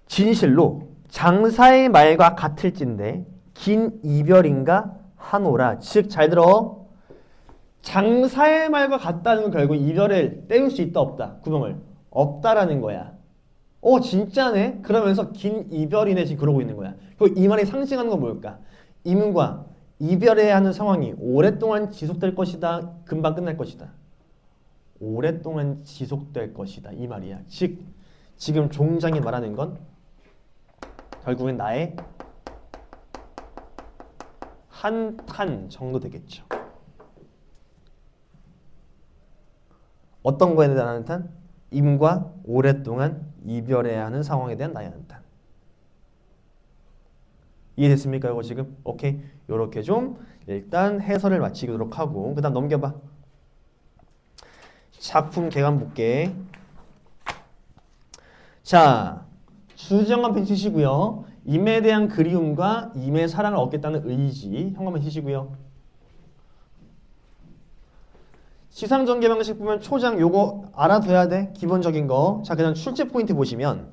진실로 장사의 말과 같을진데 긴 이별인가 하노라. 즉 잘 들어. 장사의 말과 같다는 건 결국 이별을 때울 수 있다 없다. 구멍을 없다라는 거야. 진짜네? 그러면서 긴 이별이네 지금 그러고 있는 거야. 그리고 이 말이 상징하는 건 뭘까? 임과 이별해야 하는 상황이 오랫동안 지속될 것이다. 금방 끝날 것이다. 오랫동안 지속될 것이다. 이 말이야. 즉 지금 종장이 말하는 건 결국엔 나의 한탄 정도 되겠죠. 어떤 거에 대한 한탄? 임과 오랫동안 이별해야 하는 상황에 대한 나의 한탄. 이해됐습니까? 이거 지금? 오케이. 요렇게 좀 일단 해설을 마치도록 하고 그 다음 넘겨봐. 작품 개관 볼게. 자, 주정한 펜 치시고요. 임에 대한 그리움과 임의 사랑을 얻겠다는 의지 현관펜 치시고요. 시상전개 방식 보면 초장 요거 알아둬야 돼. 기본적인 거. 자, 그다음 출제 포인트 보시면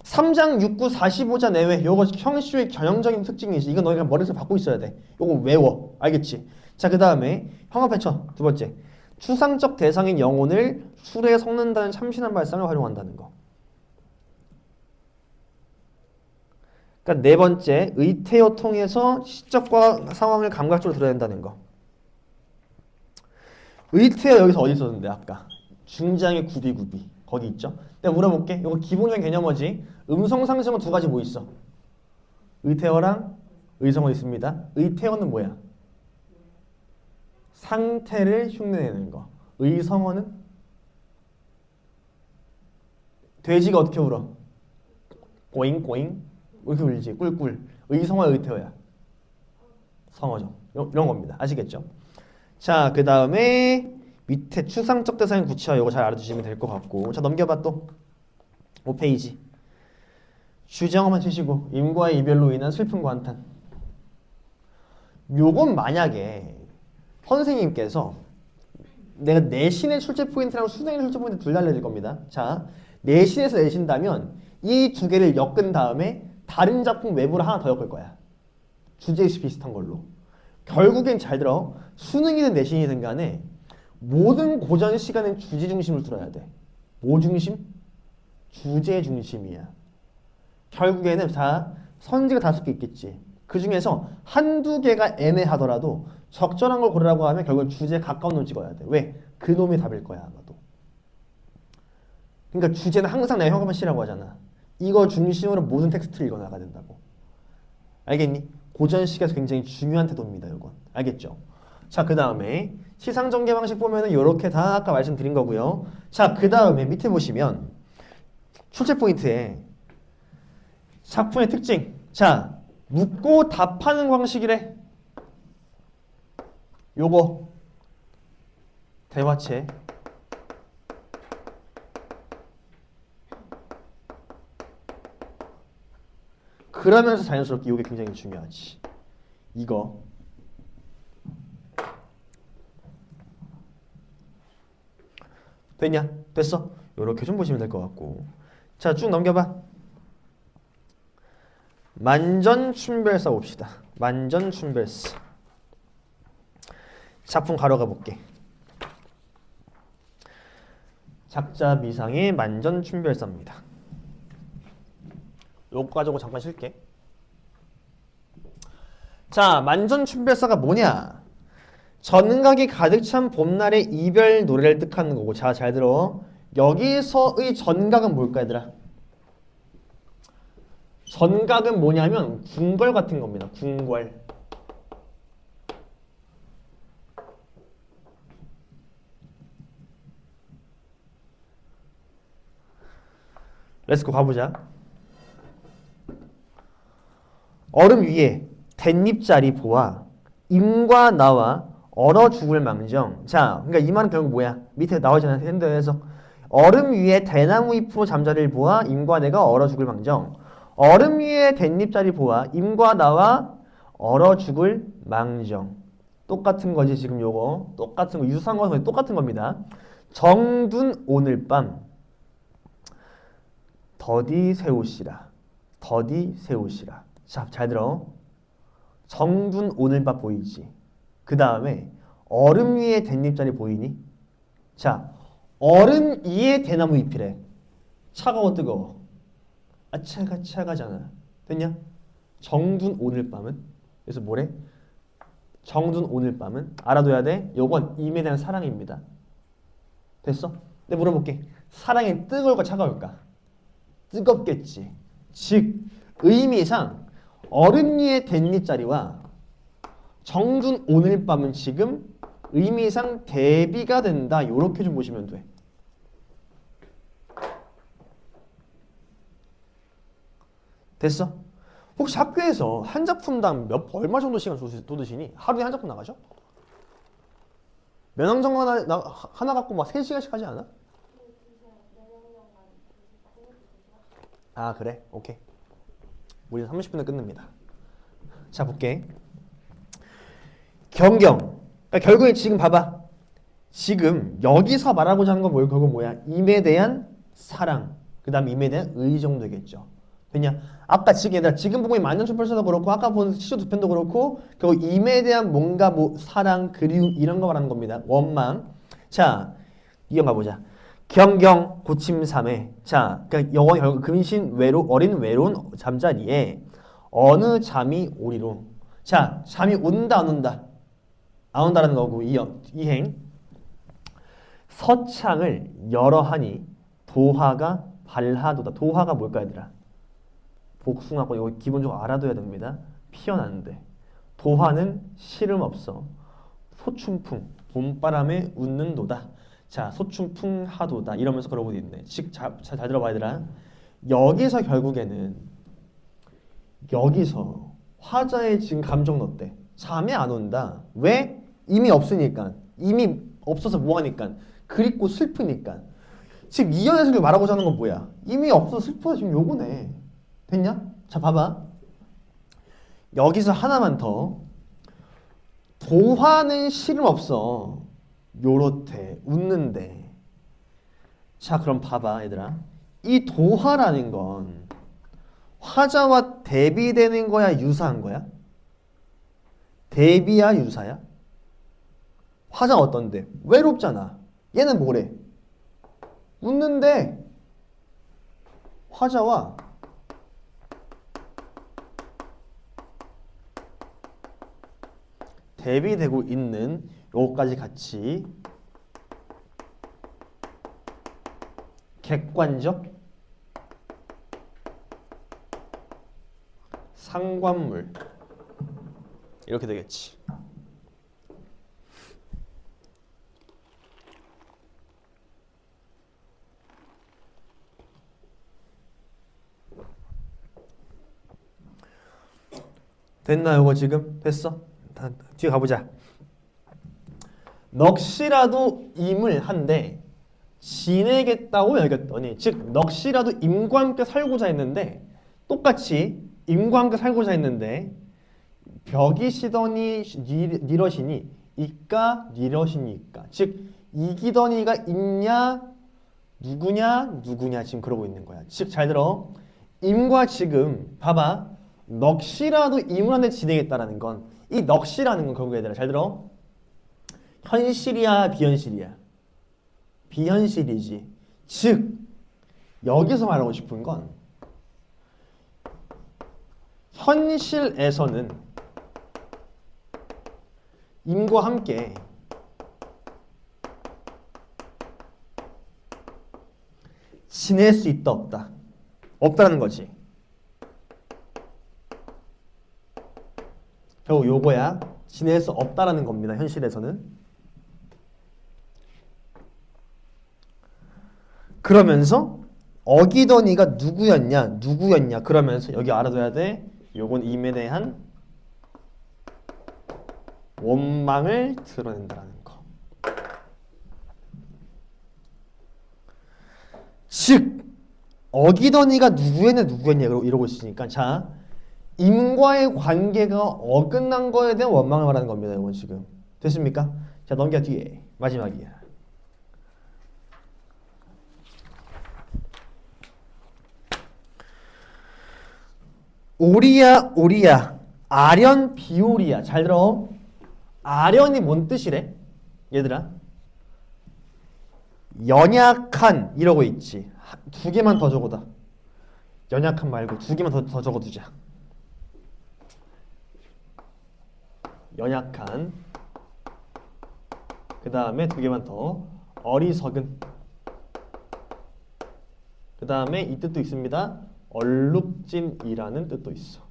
3장 6구 45자 내외 요거 형식의 전형적인 특징이지. 이거 너희가 머릿속에 받고 있어야 돼. 요거 외워. 알겠지? 자, 그 다음에 형합해 쳐. 두 번째. 추상적 대상인 영혼을 술에 섞는다는 참신한 발상을 활용한다는 거. 그러니까 네 번째. 의태어 통해서 시적과 상황을 감각적으로 들어야 된다는 거. 의태어 여기서 어디 있었는데 아까 중장의 구비구비 거기 있죠. 내가 물어볼게. 이거 기본적인 개념 뭐지? 음성 상승어 두 가지 뭐 있어? 의태어랑 의성어 있습니다. 의태어는 뭐야? 상태를 흉내내는 거. 의성어는 돼지가 어떻게 울어? 꼬잉꼬잉 이렇게 울지. 꿀꿀. 의성어 의태어야. 성어죠. 이런 겁니다. 아시겠죠? 자, 그 다음에 밑에 추상적 대상의 구체화 이거 잘 알아두시면 될 것 같고, 자 넘겨봐 또 5페이지. 주제어만 치시고 임과의 이별로 인한 슬픔과 한탄. 요건 만약에 선생님께서 내가 내신의 출제 포인트랑 수능의 출제 포인트 둘 다 알려줄 겁니다. 자, 내신에서 내신다면 이 두 개를 엮은 다음에 다른 작품 외부로 하나 더 엮을 거야. 주제의식 비슷한 걸로. 결국엔 잘 들어. 수능이든 내신이든 간에 모든 고전 시간은 주제 중심을 들어야 돼. 뭐 중심? 주제 중심이야. 결국에는 자, 선지가 5개 있겠지. 그 중에서 한두 개가 애매하더라도 적절한 걸 고르라고 하면 결국은 주제에 가까운 놈 찍어야 돼. 왜? 그 놈이 답일 거야 아마도. 그러니까 주제는 항상 내가 현관만 C라고 하잖아. 이거 중심으로 모든 텍스트를 읽어나가야 된다고. 알겠니? 고전식에서 굉장히 중요한 태도입니다. 이건. 알겠죠? 자, 그 다음에 시상전개 방식 보면은 이렇게 다 아까 말씀드린 거고요. 자, 그 다음에 밑에 보시면 출제 포인트에 작품의 특징. 자, 묻고 답하는 방식이래. 요거 대화체. 그러면서 자연스럽게 이게 굉장히 중요하지. 이거 됐냐? 됐어? 요렇게 좀 보시면 될 것 같고. 자, 쭉 넘겨봐. 만전춘별사 봅시다. 만전춘별사. 작품 가려가 볼게. 작자 미상의 만전춘별사입니다. 요거 가지고 잠깐 쉴게. 자, 만전춘별사가 뭐냐? 전각이 가득 찬 봄날의 이별 노래를 뜻하는 거고. 자, 잘 들어. 여기서의 전각은 뭘까 얘들아? 전각은 뭐냐면 궁궐 같은 겁니다. 궁궐. 렛츠고 가보자. 얼음 위에 댄잎자리 보아 임과 나와 얼어 죽을 망정. 자, 그러니까 이 말은 결국 뭐야? 밑에 나오잖아. 핸드에서 얼음 위에 대나무 잎으로 잠자리를 보아 임과 내가 얼어 죽을 망정. 얼음 위에 댄잎자리 보아 임과 나와 얼어 죽을 망정. 똑같은 거지 지금 요거. 똑같은 거. 유사한 거 똑같은 겁니다. 정둔 오늘 밤 더디 새옷이라. 더디 새옷이라. 자, 잘 들어. 정둔 오늘 밤 보이지? 그 다음에 얼음 위에 댄잎자리 보이니? 자, 얼음 위에 대나무 잎이래. 차가워 뜨거워? 아, 차가잖아. 됐냐? 정둔 오늘 밤은? 그래서 뭐래? 정둔 오늘 밤은? 알아둬야 돼. 요건 임에 대한 사랑입니다. 됐어? 내가 물어볼게. 사랑이 뜨거울까 차가울까? 뜨겁겠지. 즉 의미상 얼음 위에 댄잎자리와 정둔 오늘 밤은 지금 의미상 대비가 된다. 이렇게 좀 보시면 돼. 됐어? 혹시 학교에서 한 작품당 얼마 정도 시간 쏟으시니? 하루에 한 작품 나가죠? 면왕정 하나 갖고 막 3시간씩 하지 않아? 아, 그래? 오케이. 우리는 30분에 끝냅니다. 자, 볼게. 경경. 그러니까 결국에 지금 봐봐. 지금 여기서 말하고자 하는 건 결국 뭐야? 임에 대한 사랑. 그 다음에 임에 대한 의정 되겠죠. 왜냐? 아까 지금 보고 있는 만년춘별사도 그렇고 아까 본 시조 두 편도 그렇고 결국 임에 대한 뭔가 뭐 사랑, 그리움 이런 거 말하는 겁니다. 원망. 자, 이어가 보자. 경경 고침삼에. 자, 그러니까 영어 결국 금신 어린 외로운 잠자리에 어느 잠이 오리로. 자, 잠이 온다 안 온다? 안 온다라는 거고 이행. 서창을 여러하니 도화가 발하도다. 도화가 뭘까 얘들아? 복숭아꽃. 이거 기본적으로 알아둬야 됩니다. 피어나는데 도화는 시름 없어. 소춘풍 봄바람에 웃는도다. 자, 소춘풍하도다 이러면서 그러고 있네. 즉, 잘 들어봐 얘들아. 여기서 결국에는 여기서 화자의 지금 감정 넣었대. 잠이 안 온다. 왜? 이미 없으니까. 이미 없어서 뭐하니까. 그립고 슬프니까. 지금 이연에서 말하고자 하는 건 뭐야? 이미 없어서 슬퍼서 지금 요거네. 됐냐? 자 봐봐. 여기서 하나만 더. 도화는 실은 없어. 요렇대. 웃는데. 자 그럼 봐봐 얘들아. 이 도화라는 건 화자와 대비되는 거야 유사한 거야? 대비야 유사야? 화자가 어떤데? 외롭잖아. 얘는 뭐래? 웃는데. 화자와 대비되고 있는 요거까지 같이 객관적 상관물 이렇게 되겠지. 됐나 요거 지금? 됐어? 뒤에 가보자. 넋이라도 임을 한데 지내겠다고 여겼더니 즉 넋이라도 임과 함께 살고자 했는데 똑같이 임과 함께 살고자 했는데 벽이시더니 니러시니 이까 니러시니까 즉 이기더니가 있냐 누구냐 지금 그러고 있는 거야. 즉 잘 들어. 임과 지금 봐봐. 넋이라도 임을 한데 지내겠다라는 건 이 넋이라는 건 결국 얘들아 잘 들어. 현실이야 비현실이야? 비현실이지. 즉 여기서 말하고 싶은 건 현실에서는 임과 함께 지낼 수 있다 없다? 없다는 거지. 결국 요거야. 지낼 수 없다라는 겁니다. 현실에서는. 그러면서 어기더니가 누구였냐 그러면서 여기 알아둬야 돼. 요건 임에 대한 원망을 드러낸다라는 거. 즉 어기더니가 누구였냐 이러고 있으니까 자 임과의 관계가 어긋난 거에 대한 원망을 말하는 겁니다. 이건 지금 됐습니까? 자 넘겨 뒤에 마지막이야. 오리야 아련 비오리야. 잘 들어. 아련이 뭔 뜻이래? 얘들아 연약한 이러고 있지. 두 개만 더 적어다. 연약한 말고 두 개만 더 적어두자. 연약한 그 다음에 두 개만 더 어리석은 그 다음에 이 뜻도 있습니다. 얼룩진이라는 뜻도 있어.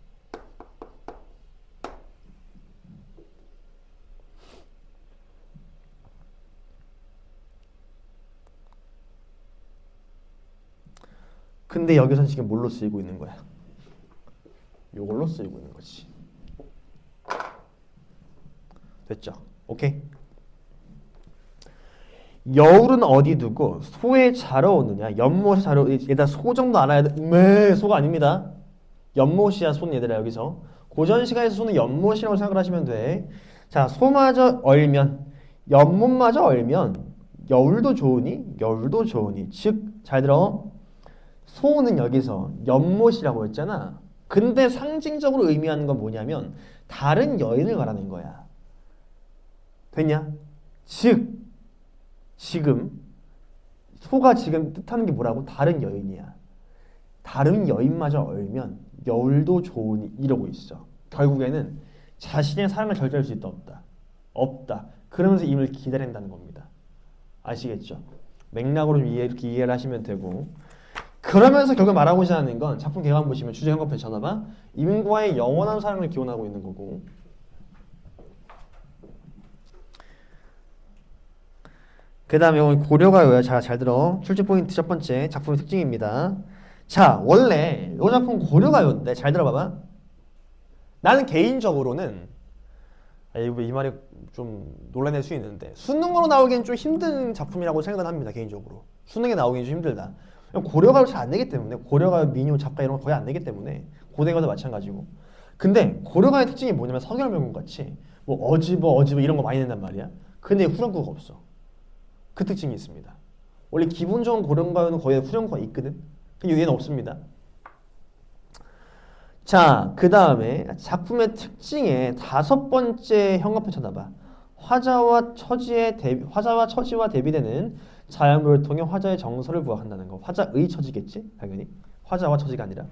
근데 여기서는 지금 뭘로 쓰이고 있는 거야? 요걸로 쓰이고 있는 거지. 됐죠? 오케이? 여울은 어디 두고 소에 자러 오느냐? 연못에 자러 얘들아 소 정도 알아야 돼. 네, 소가 아닙니다. 연못이야 소는 얘들아 여기서. 고전 시간에서 소는 연못이라고 생각을 하시면 돼. 자, 소마저 얼면 연못마저 얼면 여울도 좋으니 여울도 좋으니 즉 잘 들어. 소는 여기서 연못이라고 했잖아. 근데 상징적으로 의미하는 건 뭐냐면 다른 여인을 말하는 거야. 됐냐? 즉 지금 소가 지금 뜻하는 게 뭐라고? 다른 여인이야. 다른 여인마저 얼면 여울도 좋으니 이러고 있어. 결국에는 자신의 사랑을 절제할 수 있다 없다? 없다. 그러면서 임을 기다린다는 겁니다. 아시겠죠? 맥락으로 좀 이렇게 이해를 하시면 되고 그러면서 결국 말하고자 하는 건 작품 개관 보시면 주제 현관편 쳐다봐. 임과의 영원한 사랑을 기원하고 있는 거고 그 다음에 이건 고려가요야. 자, 잘 들어. 출제 포인트 첫 번째 작품의 특징입니다. 자, 원래 이 작품 고려가요인데 잘 들어봐봐. 나는 개인적으로는 이 말이 좀 논란일 수 있는데 수능으로 나오기엔 좀 힘든 작품이라고 생각은 합니다. 개인적으로 수능에 나오기엔 좀 힘들다. 고려가 잘 안 내기 때문에 고려가 민요 작가 이런 거 거의 안 내기 때문에 고등어도 마찬가지고. 근데 고려가의 특징이 뭐냐면 서결명군 같이 뭐 어지버 이런 거 많이 낸단 말이야. 근데 후렴구가 없어. 그 특징이 있습니다. 원래 기본적인 고려가요는 거의 후렴구가 있거든. 근데 얘는 없습니다. 자, 그 다음에 작품의 특징의 5번째 형광펜 쳐다봐. 화자와 처지와 대비되는 자연물을 통해 화자의 정서를 부각한다는 거. 화자의 처지겠지? 당연히. 화자와 처지가 아니라.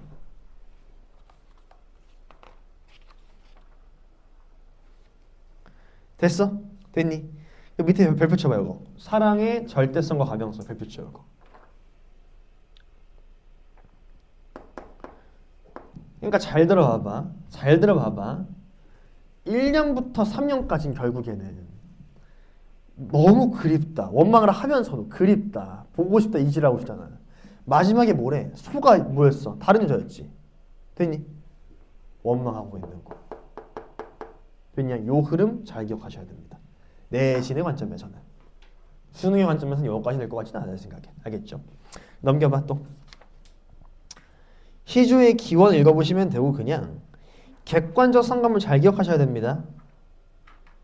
됐어? 됐니? 밑에 별표 쳐봐요. 이거. 사랑의 절대성과 가명성 별표 쳐요. 이거. 그러니까 잘 들어봐봐. 잘 들어봐봐. 1년부터 3년까지는 결국에는 너무 그립다. 원망을 하면서도 그립다. 보고 싶다. 이지라고 싶잖아. 마지막에 뭐래? 소가 뭐였어? 다른 여자였지. 됐니? 원망하고 있는 거. 됐냐? 요 흐름 잘 기억하셔야 됩니다. 내신의 관점에서는. 수능의 관점에서는 요거까지 될 것 같지는 않아요. 생각에. 알겠죠? 넘겨봐 또. 시조의 기원 읽어보시면 되고 그냥 객관적 상관을 잘 기억하셔야 됩니다.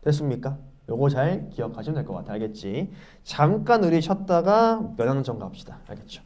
됐습니까? 요거 잘 기억하시면 될 것 같아. 알겠지? 잠깐 우리 쉬었다가 면항전 갑시다. 알겠죠?